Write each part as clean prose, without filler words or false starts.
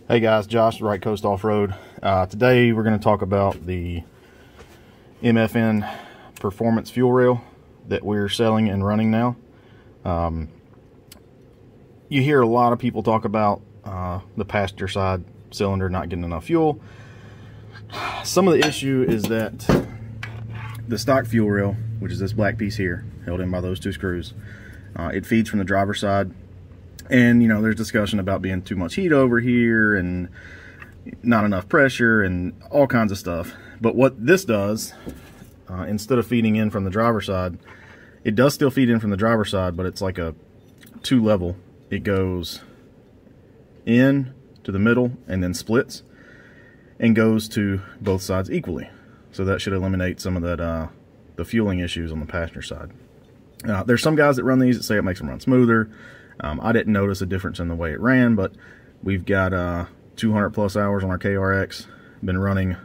Hey guys, Josh, Right Coast Off-Road. Today we're going to talk about the MFN Performance fuel rail that we're selling and running now. You hear a lot of people talk about the passenger side cylinder not getting enough fuel. Some of the issue is that the stock fuel rail, which is this black piece here, held in by those two screws, it feeds from the driver's side. And, you know, there's discussion about being too much heat over here and not enough pressure and all kinds of stuff. But what this does, instead of feeding in from the driver's side, it does still feed in from the driver's side, but it's like a two-level. It goes in to the middle and then splits and goes to both sides equally. So that should eliminate some of that the fueling issues on the passenger side. There's some guys that run these that say it makes them run smoother. I didn't notice a difference in the way it ran, but we've got 200 plus hours on our KRX. Been running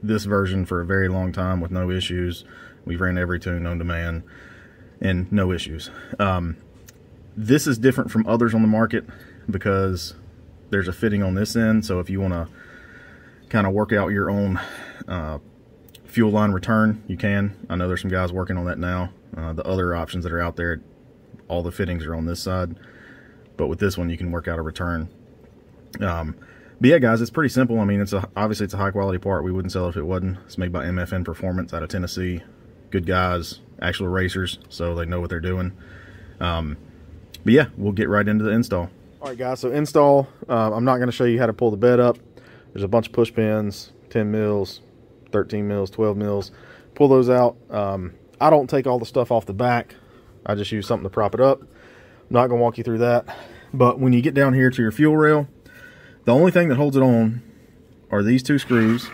this version for a very long time with no issues. We've ran every tune known to man and no issues. This is different from others on the market because there's a fitting on this end, so if you want to kind of work out your own fuel line return, you can. I know there's some guys working on that now. The other options that are out there, all the fittings are on this side, but with this one you can work out a return. But yeah guys, it's pretty simple. I mean, obviously it's a high quality part. We wouldn't sell it if it wasn't. It's made by MFN Performance out of Tennessee. Good guys, actual racers, so they know what they're doing. But yeah, we'll get right into the install. Alright guys, so install, I'm not going to show you how to pull the bed up. There's a bunch of push pins, 10 mils, 13 mils, 12 mils. Pull those out. I don't take all the stuff off the back. I just use something to prop it up. I'm not going to walk you through that. But when you get down here to your fuel rail, the only thing that holds it on are these two screws.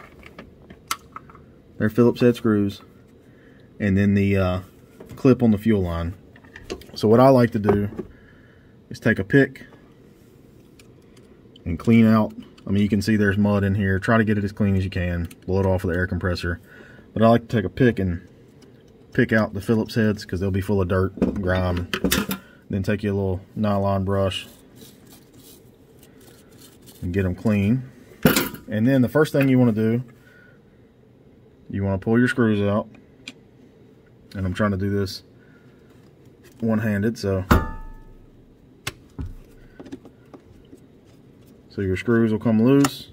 They're Phillips head screws. And then the clip on the fuel line. So what I like to do is take a pick and clean out. I mean, you can see there's mud in here. Try to get it as clean as you can. Blow it off with the air compressor. But I like to take a pick and pick out the Phillips heads because they'll be full of dirt and grime. Then take you a little nylon brush and get them clean. And then the first thing you want to do, you want to pull your screws out. And I'm trying to do this one-handed, so your screws will come loose.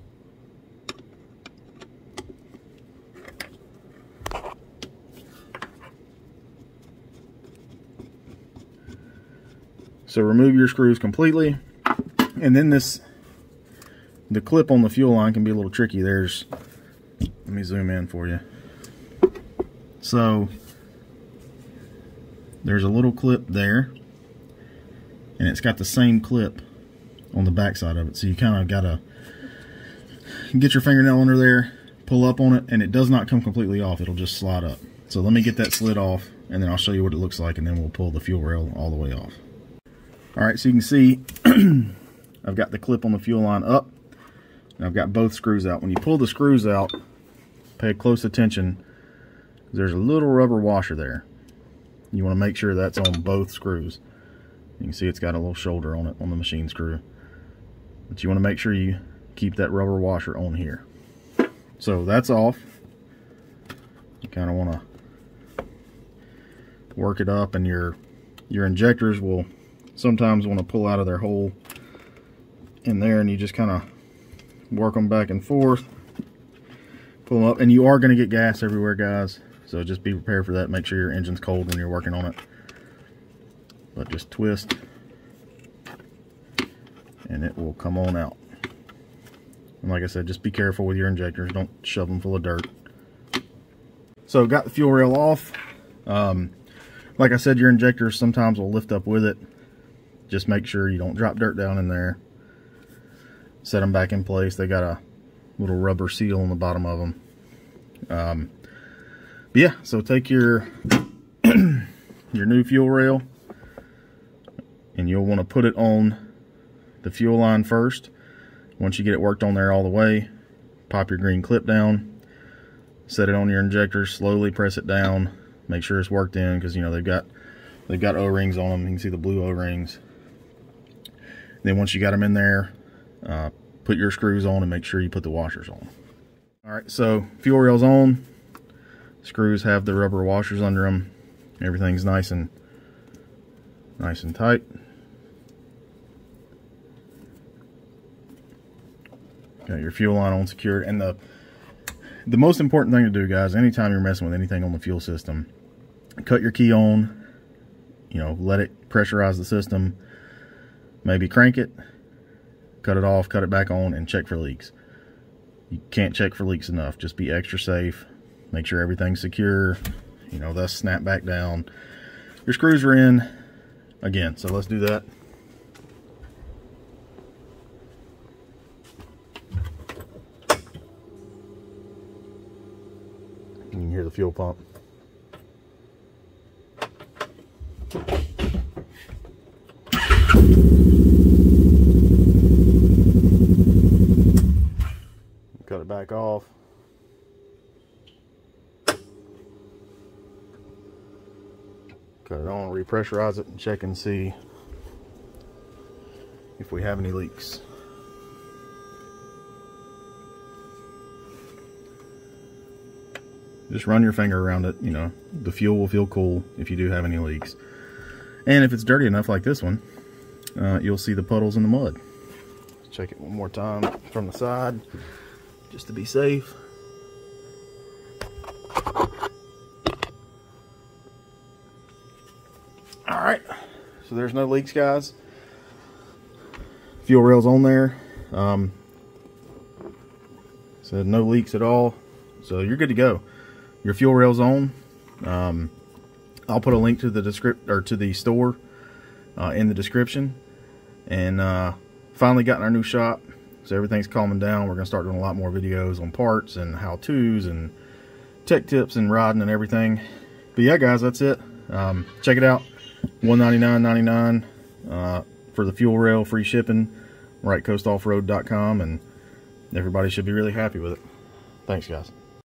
So remove your screws completely, and then the clip on the fuel line can be a little tricky. Let me zoom in for you. So there's a little clip there, and it's got the same clip on the back side of it. So you kind of gotta get your fingernail under there, pull up on it, and it does not come completely off. It'll just slide up. So let me get that slid off, and then I'll show you what it looks like, and then we'll pull the fuel rail all the way off. Alright, so you can see I've got the clip on the fuel line up, and I've got both screws out. When you pull the screws out, pay close attention, because there's a little rubber washer there. You want to make sure that's on both screws. You can see it's got a little shoulder on it on the machine screw. But you want to make sure you keep that rubber washer on here. So that's off. You kind of want to work it up, and your injectors will sometimes want to pull out of their hole in there, and you just kind of work them back and forth, pull them up, and you are going to get gas everywhere guys, so just be prepared for that. Make sure your engine's cold when you're working on it, but just twist and it will come on out. And like I said, just be careful with your injectors, don't shove them full of dirt. So got the fuel rail off. Like I said, your injectors sometimes will lift up with it. Just make sure you don't drop dirt down in there. Set them back in place. They got a little rubber seal on the bottom of them. But yeah, so take your your new fuel rail, and you'll want to put it on the fuel line first. Once you get it worked on there all the way, pop your green clip down, set it on your injectors, slowly press it down, make sure it's worked in, because you know they've got O-rings on them. You can see the blue O-rings. Then once you got them in there, put your screws on and make sure you put the washers on. All right, so fuel rail's on. Screws have the rubber washers under them. Everything's nice and tight. Got your fuel line on secured. And the most important thing to do, guys, anytime you're messing with anything on the fuel system, cut your key on, you know, let it pressurize the system, maybe crank it, cut it off, cut it back on, and check for leaks. You can't check for leaks enough. Just be extra safe. Make sure everything's secure, you know, thus snap back down. Your screws are in again, so let's do that. You can hear the fuel pump. Cut it back off. Cut it on, repressurize it, and check and see if we have any leaks. Just run your finger around it, you know, the fuel will feel cool if you do have any leaks. And if it's dirty enough like this one, you'll see the puddles in the mud. Check it one more time from the side, just to be safe. Alright, so there's no leaks, guys. Fuel rail's on there. Said no leaks at all, so you're good to go. Your fuel rail's on. I'll put a link to the store in the description. And finally got in our new shop, so everything's calming down. We're gonna start doing a lot more videos on parts and how-tos and tech tips and riding and everything. But yeah, guys, that's it. Check it out. $199.99 for the fuel rail, free shipping. We're at coastoffroad.com, and everybody should be really happy with it. Thanks, guys.